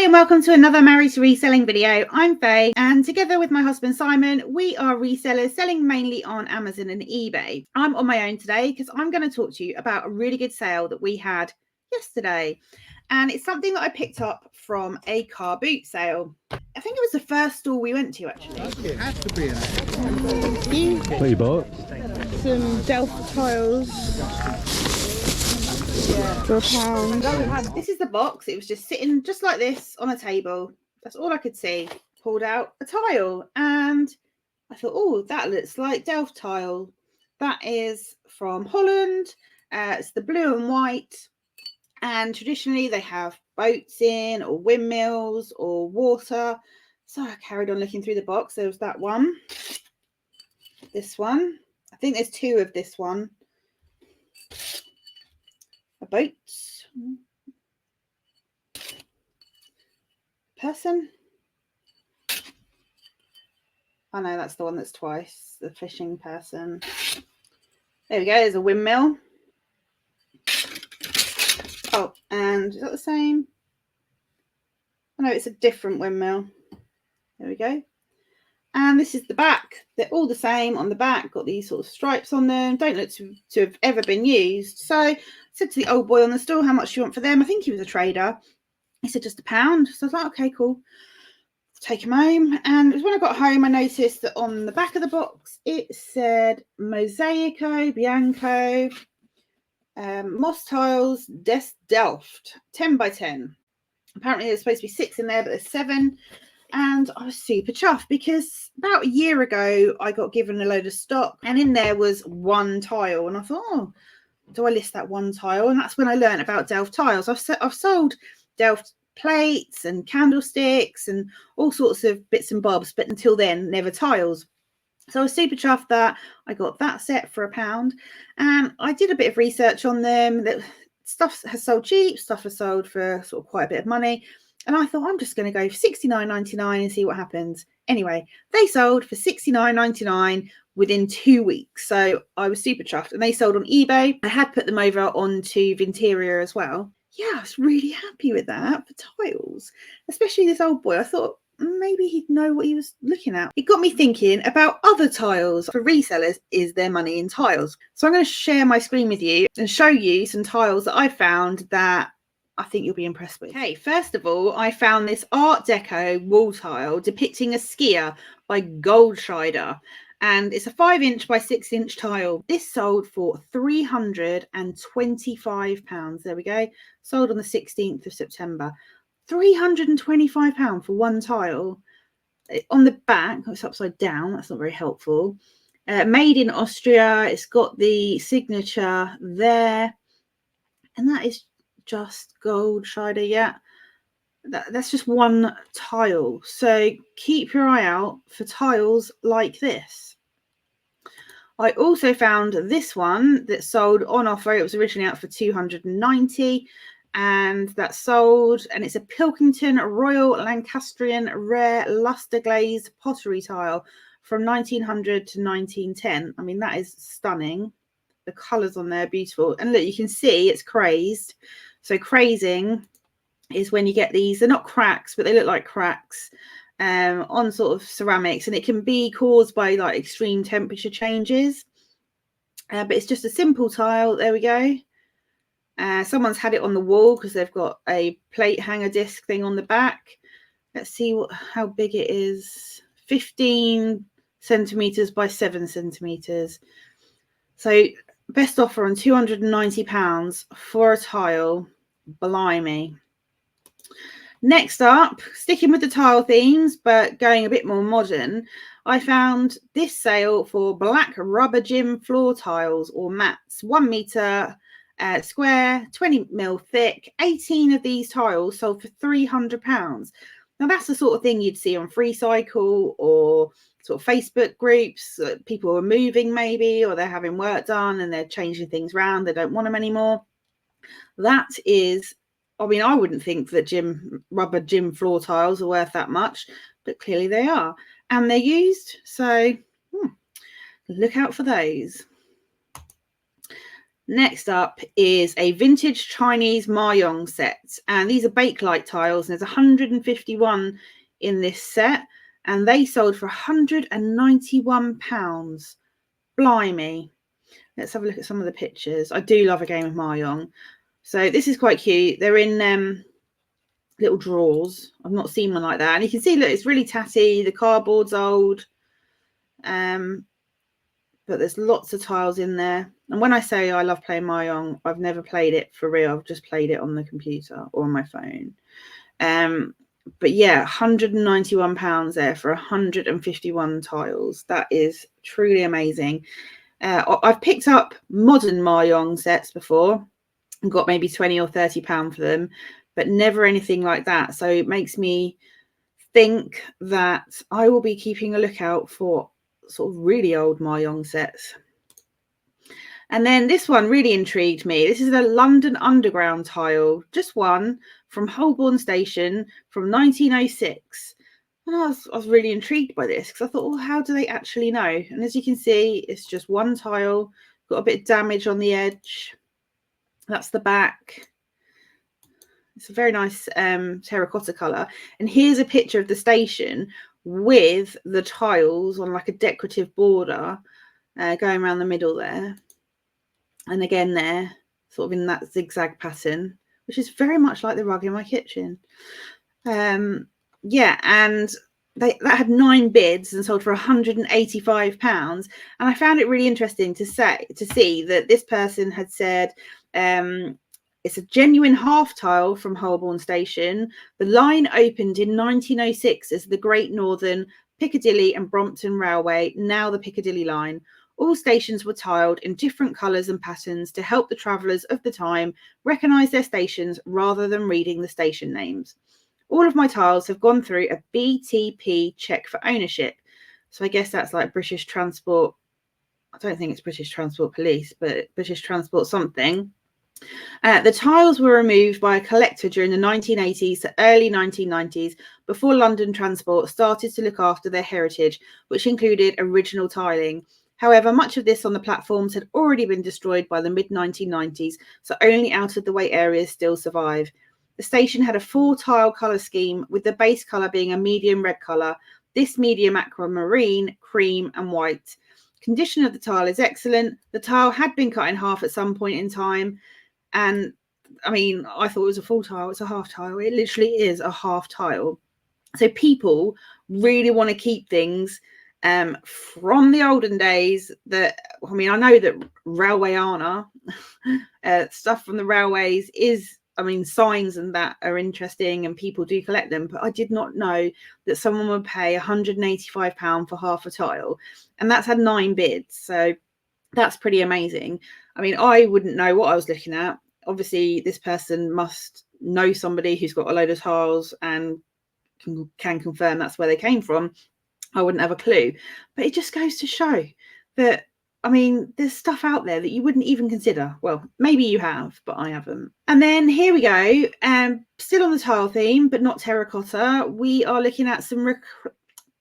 and welcome to another Married to Reselling video. I'm Faye, and together with my husband Simon, we are resellers selling mainly on Amazon and eBay. I'm on my own today because I'm going to talk to you about a really good sale that we had yesterday. And it's something that I picked up from a car boot sale. I think it was the first store we went to, actually. It has to be in it. What you bought? Some Deco tiles for £1. This is the box. It was just sitting just like this on a table. That's all I could see. Pulled out a tile and I thought, oh, that looks like Delft tile. That is from Holland. It's the blue and white. And traditionally they have boats in, or windmills, or water. So I carried on looking through the box. There was that one. This one. I think there's two of this one. A boat. Person. Oh no, that's the one that's twice. The fishing person. There we go. There's a windmill. Oh, and is that the same? Oh, no, it's a different windmill. There we go. And this is the back. They're all the same on the back. Got these sort of stripes on them. Don't look to have ever been used. So I said to the old boy on the store, how much do you want for them? I think he was a trader. He said just £1. So I was like, okay, cool. Take him home. And it was when I got home, I noticed that on the back of the box, it said Mosaico Bianco Moss Tiles Des Delft 10 by 10. Apparently there's supposed to be 6 in there, but there's 7. And I was super chuffed because about a year ago I got given a load of stock and in there was one tile, and I thought, oh, do I list that one tile? And that's when I learned about Delft tiles. I've sold Delft plates and candlesticks and all sorts of bits and bobs, but until then never tiles. So I was super chuffed that I got that set for £1. And I did a bit of research on them. That stuff has sold cheap, stuff has sold for sort of quite a bit of money. And I thought, I'm just going to go for £69.99 and see what happens. Anyway, they sold for £69.99 within 2 weeks. So I was super chuffed. And they sold on eBay. I had put them over onto Vinteria as well. Yeah, I was really happy with that for tiles, especially this old boy. I thought maybe he'd know what he was looking at. It got me thinking about other tiles. For resellers, is there money in tiles? So I'm going to share my screen with you and show you some tiles that I found that I think you'll be impressed with. Okay, first of all, I found this Art Deco wall tile depicting a skier by Goldscheider. And it's a 5-inch by 6-inch tile. This sold for £325. There we go. Sold on the 16th of September. £325 for one tile. On the back, it's upside down. That's not very helpful. Made in Austria. It's got the signature there. And that is just Goldscheider. Yeah, that's just one tile. So keep your eye out for tiles like this. I also found this one that sold on offer. It was originally out for £290, and that sold, and it's a Pilkington Royal Lancastrian Rare Luster Glazed Pottery Tile from 1900 to 1910. I mean, that is stunning. The colours on there are beautiful. And look, you can see it's crazed. So crazing is when you get these, they're not cracks, but they look like cracks on sort of ceramics, and it can be caused by like extreme temperature changes. But it's just a simple tile. There we go. Someone's had it on the wall because they've got a plate hanger disc thing on the back. Let's see how big it is. 15 centimeters by 7 centimeters. So best offer on £290 for a tile. Blimey. Next up, sticking with the tile themes, but going a bit more modern, I found this sale for black rubber gym floor tiles or mats, 1 meter square, 20mm thick. 18 of these tiles sold for £300. Now that's the sort of thing you'd see on FreeCycle or sort of Facebook groups. People are moving maybe, or they're having work done and they're changing things around. They don't want them anymore. That is, I mean, I wouldn't think that rubber gym floor tiles are worth that much, but clearly they are. And they're used, so look out for those. Next up is a vintage Chinese Mayong set, and these are bakelite tiles, and there's 151 in this set, and they sold for £191. Blimey. Let's have a look at some of the pictures. I do love a game of Mayong. So this is quite cute. They're in little drawers. I've not seen one like that, and you can see, look, it's really tatty. The cardboard's old, but there's lots of tiles in there. And when I say I love playing Mayong, I've never played it for real. I've just played it on the computer or on my phone. But yeah, £191 there for 151 tiles. That is truly amazing. I've picked up modern Mayong sets before and got maybe £20 or £30 for them, but never anything like that. So it makes me think that I will be keeping a lookout for sort of really old Mayong sets. And then this one really intrigued me. This is a London Underground tile, just one, from Holborn Station from 1906. And I was really intrigued by this because I thought, well, how do they actually know? And as you can see, it's just one tile, got a bit of damage on the edge. That's the back. It's a very nice terracotta colour. And here's a picture of the station with the tiles on like a decorative border going around the middle there. And again there, sort of in that zigzag pattern, which is very much like the rug in my kitchen. Yeah, and that had 9 bids and sold for £185. And I found it really interesting to see that this person had said it's a genuine half tile from Holborn Station. The line opened in 1906 as the Great Northern, Piccadilly and Brompton Railway, now the Piccadilly line. All stations were tiled in different colours and patterns to help the travellers of the time recognise their stations rather than reading the station names. All of my tiles have gone through a BTP check for ownership. So I guess that's like British Transport. I don't think it's British Transport Police, but British Transport something. The tiles were removed by a collector during the 1980s to early 1990s before London Transport started to look after their heritage, which included original tiling. However, much of this on the platforms had already been destroyed by the mid-1990s, so only out-of-the-way areas still survive. The station had a 4-tile colour scheme, with the base colour being a medium red colour, this medium aquamarine, cream and white. Condition of the tile is excellent. The tile had been cut in half at some point in time, and I mean, I thought it was a full tile. It's a half tile. It literally is a half tile. So people really want to keep things from the olden days. That, I mean, I know that Railwayana stuff from the railways is, I mean, signs and that are interesting and people do collect them, but I did not know that someone would pay £185 for half a tile, and that's had 9 bids. So that's pretty amazing. I mean, I wouldn't know what I was looking at. Obviously, this person must know somebody who's got a load of tiles and can confirm that's where they came from. I wouldn't have a clue. But it just goes to show that, I mean, there's stuff out there that you wouldn't even consider. Well, maybe you have, but I haven't. And then here we go. Still on the tile theme, but not terracotta. We are looking at some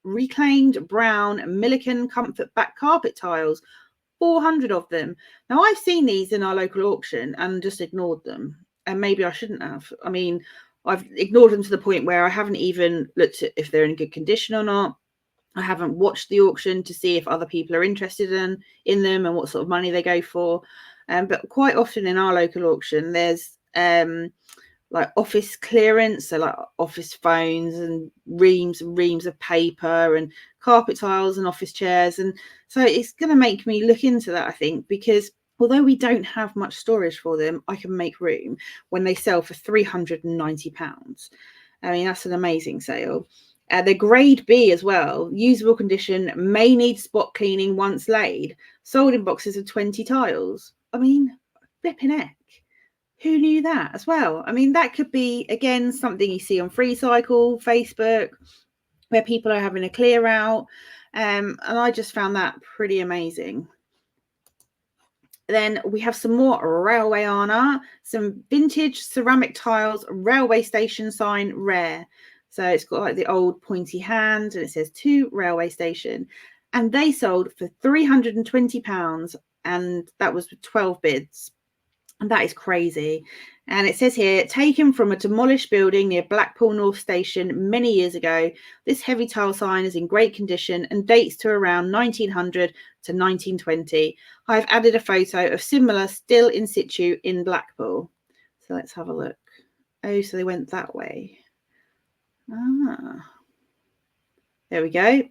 reclaimed brown Milliken Comfort back carpet tiles. 400 of them. Now, I've seen these in our local auction and just ignored them. And maybe I shouldn't have. I mean, I've ignored them to the point where I haven't even looked at if they're in good condition or not. I haven't watched the auction to see if other people are interested in them and what sort of money they go for. But quite often in our local auction, there's like office clearance, so like office phones and reams of paper and carpet tiles and office chairs. And so it's going to make me look into that, I think, because although we don't have much storage for them, I can make room when they sell for £390. I mean, that's an amazing sale. They're grade B as well. Usable condition, may need spot cleaning once laid. Sold in boxes of 20 tiles. I mean, flipping heck. Who knew that as well? I mean, that could be, again, something you see on FreeCycle, Facebook, where people are having a clear out. And I just found that pretty amazing. Then we have some more Railwayana, some vintage ceramic tiles, railway station sign, rare. So it's got like the old pointy hand and it says to railway station. And they sold for £320 and that was 12 bids. And that is crazy. And it says here, taken from a demolished building near Blackpool North Station many years ago, this heavy tile sign is in great condition and dates to around 1900 to 1920. I've added a photo of similar still in situ in Blackpool. So let's have a look. Oh, so they went that way. Ah, there we go.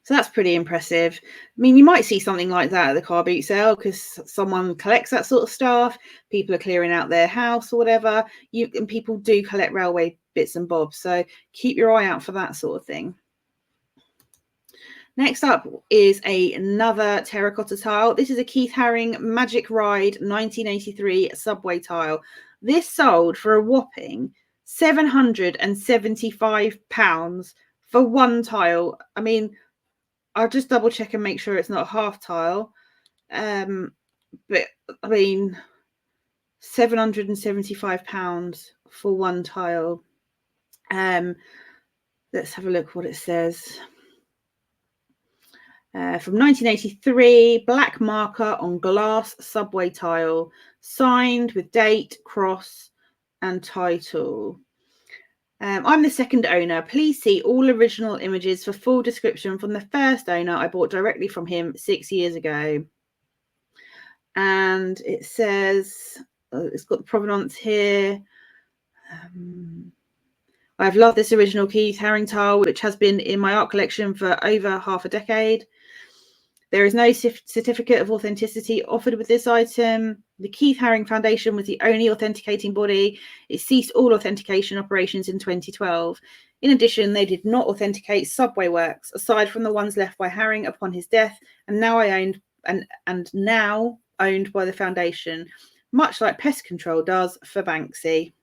So that's pretty impressive. I mean, you might see something like that at the car boot sale because someone collects that sort of stuff. People are clearing out their house or whatever. And people do collect railway bits and bobs. So keep your eye out for that sort of thing. Next up is another terracotta tile. This is a Keith Harring Magic Ride 1983 subway tile. This sold for a whopping £775 for one tile. I mean, I'll just double check and make sure it's not a half tile. But I mean, £775 for one tile. Let's have a look what it says. From 1983, black marker on glass subway tile, signed with date, cross, and title. I'm the second owner. Please see all original images for full description from the first owner I bought directly from him 6 years ago. And it says, it's got the provenance here. I've loved this original Keith Harring tile, which has been in my art collection for over half a decade. There is no certificate of authenticity offered with this item. The Keith Harring Foundation was the only authenticating body. It ceased all authentication operations in 2012. In addition, they did not authenticate subway works, aside from the ones left by Harring upon his death, and now owned by the foundation, much like pest control does for Banksy.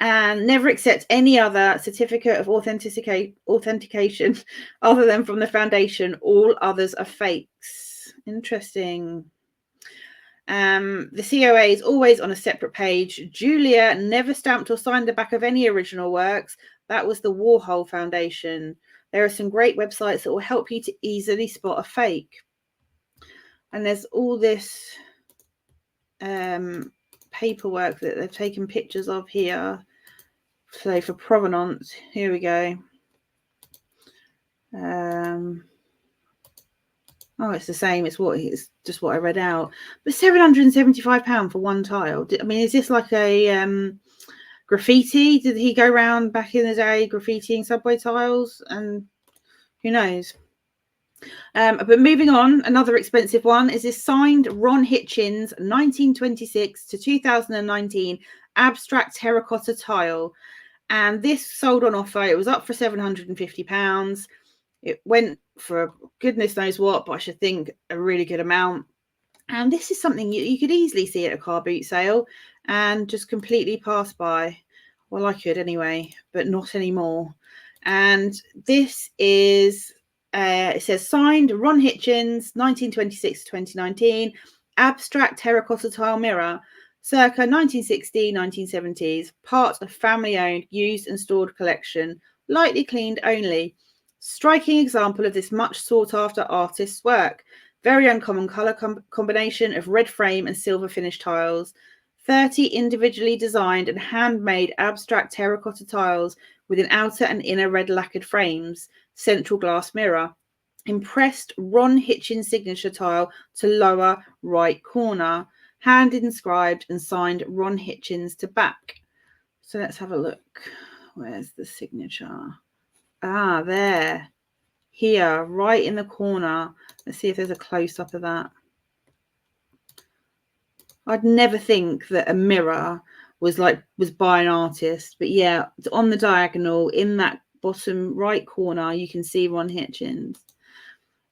And never accept any other certificate of authentication other than from the foundation. All others are fakes. Interesting. The COA is always on a separate page. Julia never stamped or signed the back of any original works. That was the Warhol Foundation. There are some great websites that will help you to easily spot a fake. And there's all this paperwork that they've taken pictures of here. So for provenance, here we go. Oh, it's the same. It's just what I read out. But £775 for one tile. I mean, is this like a graffiti? Did he go around back in the day graffitiing subway tiles? And who knows? But moving on, another expensive one is this signed Ron Hitchins 1926 to 2019 abstract terracotta tile. And this sold on offer. It was up for £750. It went for goodness knows what, but I should think a really good amount. And this is something you could easily see at a car boot sale and just completely pass by. Well, I could anyway, but not anymore. And this is, it says signed Ron Hitchins, 1926 to 2019, abstract terracotta tile mirror, circa 1960, 1970s, part of family-owned, used and stored collection, lightly cleaned only. Striking example of this much sought-after artist's work. Very uncommon colour combination of red frame and silver finish tiles. 30 individually designed and handmade abstract terracotta tiles with an outer and inner red lacquered frames. Central glass mirror. Impressed Ron Hitchins signature tile to lower right corner. Hand inscribed and signed Ron Hitchins to back. So let's have a look. Where's the signature? Ah, there. Here, right in the corner. Let's see if there's a close-up of that. I'd never think that a mirror was by an artist. But yeah, on the diagonal, in that bottom right corner, you can see Ron Hitchins.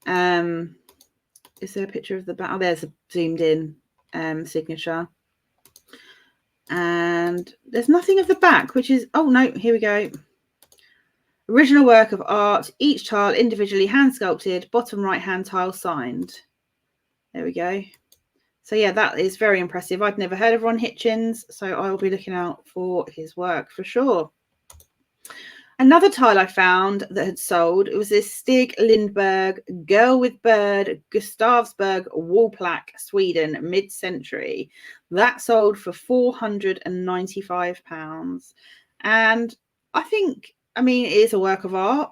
Is there a picture of the back? Oh, there's a zoomed-in signature. And there's nothing of the back, which is... Oh, no, here we go. Original work of art, each tile individually hand sculpted, bottom right hand tile signed. There we go. So yeah, that is very impressive. I'd never heard of Ron Hitchins, so I will be looking out for his work for sure. Another tile I found that had sold, it was this Stig Lindberg Girl with Bird Gustavsberg wall plaque, Sweden, mid-century. That sold for £495. And I think, I mean, it is a work of art.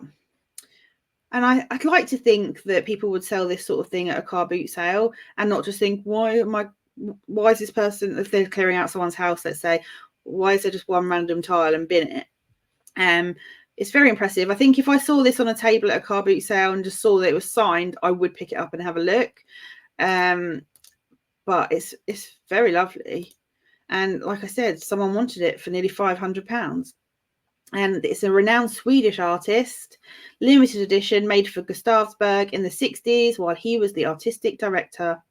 And I'd like to think that people would sell this sort of thing at a car boot sale and not just think, why is this person, if they're clearing out someone's house, let's say, why is there just one random tile and bin it? It's very impressive. I think if I saw this on a table at a car boot sale and just saw that it was signed, I would pick it up and have a look. But it's very lovely. And like I said, someone wanted it for nearly £500. And it's a renowned Swedish artist, limited edition, made for Gustavsberg in the 60s while he was the artistic director.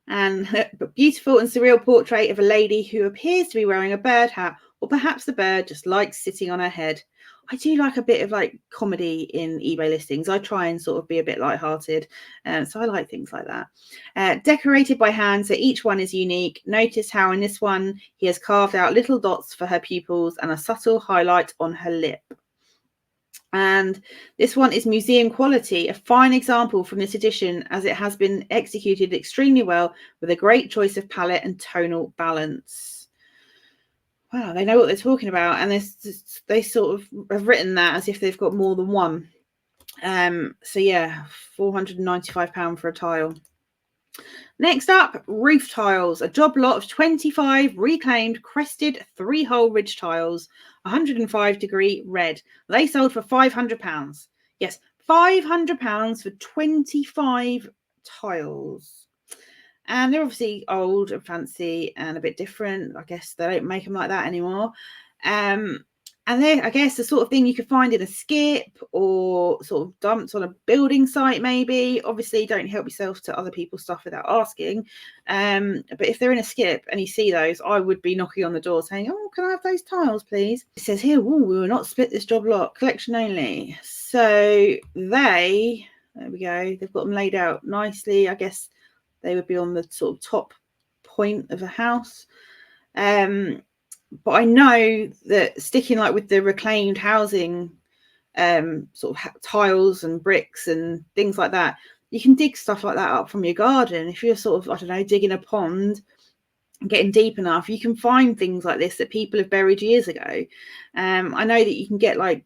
And a beautiful and surreal portrait of a lady who appears to be wearing a bird hat, or perhaps the bird just likes sitting on her head. I do like a bit of like comedy in eBay listings. I try and sort of be a bit lighthearted. So I like things like that. Decorated by hand, so each one is unique. Notice how in this one, he has carved out little dots for her pupils and a subtle highlight on her lip. And this one is museum quality, a fine example from this edition as it has been executed extremely well with a great choice of palette and tonal balance. Wow, they know what they're talking about, and they sort of have written that as if they've got more than one. So yeah, £495 for a tile. Next up, roof tiles, a job lot of 25 reclaimed crested 3-hole ridge tiles, 105-degree red. They sold for £500. Yes, £500 for 25 tiles. And they're obviously old and fancy and a bit different. I guess they don't make them like that anymore. And they're, I guess, the sort of thing you could find in a skip or sort of dumped on a building site, maybe. Obviously, don't help yourself to other people's stuff without asking. But if they're in a skip and you see those, I would be knocking on the door saying, oh, can I have those tiles, please? It says here, we will not split this job lot, collection only. So there we go. They've got them laid out nicely. I guess they would be on the sort of top point of a house. But I know that sticking like with the reclaimed housing sort of tiles and bricks and things like that, you can dig stuff like that up from your garden. If you're sort of, I don't know, digging a pond and getting deep enough, you can find things like this that people have buried years ago. I know that you can get like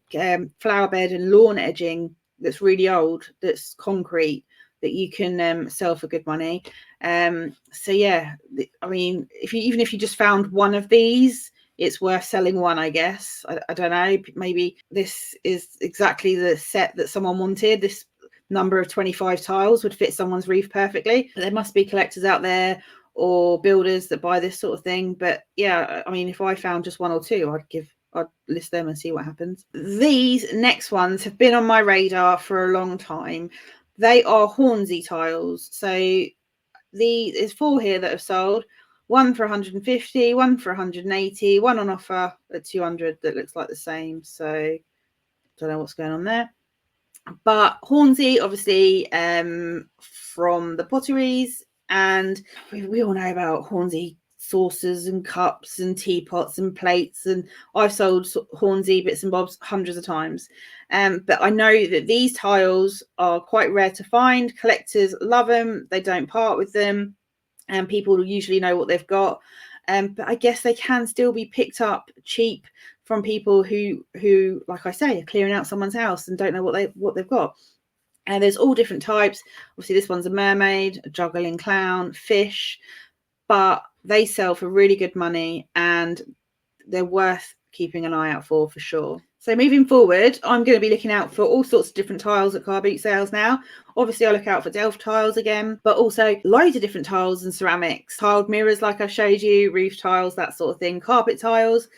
flower bed and lawn edging that's really old, that's concrete, that you can sell for good money. So yeah, I mean, even if you just found one of these, it's worth selling one, I guess. I don't know, maybe this is exactly the set that someone wanted. This number of 25 tiles would fit someone's roof perfectly. There must be collectors out there or builders that buy this sort of thing. But yeah, I mean, if I found just one or two, I'd list them and see what happens. These next ones have been on my radar for a long time. They are Horny tiles. So there's 4 here that have sold. One for 150, one for 180, one on offer at 200 that looks like the same. So don't know what's going on there. But Hornsey, obviously, from the potteries, and we all know about Hornsey saucers and cups and teapots and plates, and I've sold Hornsey bits and bobs hundreds of times. But I know that these tiles are quite rare to find. Collectors love them. They don't part with them. And people usually know what they've got. But I guess they can still be picked up cheap from people who, like I say, are clearing out someone's house and don't know what they've got. And there's all different types. Obviously, this one's a mermaid, a juggling clown, fish, but they sell for really good money and they're worth keeping an eye out for sure. So moving forward, I'm going to be looking out for all sorts of different tiles at car boot sales now. Obviously, I look out for Delft tiles again, but also loads of different tiles and ceramics, tiled mirrors like I showed you, roof tiles, that sort of thing, carpet tiles.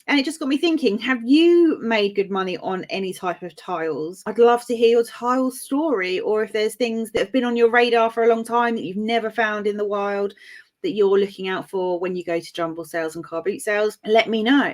And it just got me thinking, have you made good money on any type of tiles? I'd love to hear your tile story, or if there's things that have been on your radar for a long time that you've never found in the wild that you're looking out for when you go to jumble sales and car boot sales, let me know.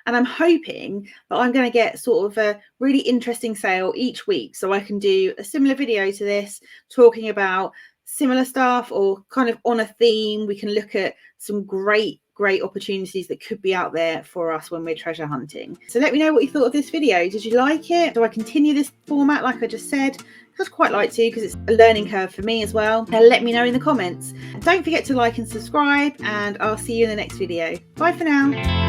And I'm hoping that I'm going to get sort of a really interesting sale each week, so I can do a similar video to this talking about similar stuff or kind of on a theme. We can look at some great great opportunities that could be out there for us when we're treasure hunting. So let me know what you thought of this video. Did you like it? Do I continue this format like I just said? I'd quite like to, because it's a learning curve for me as well. Now let me know in the comments. And don't forget to like and subscribe, and I'll see you in the next video. Bye for now.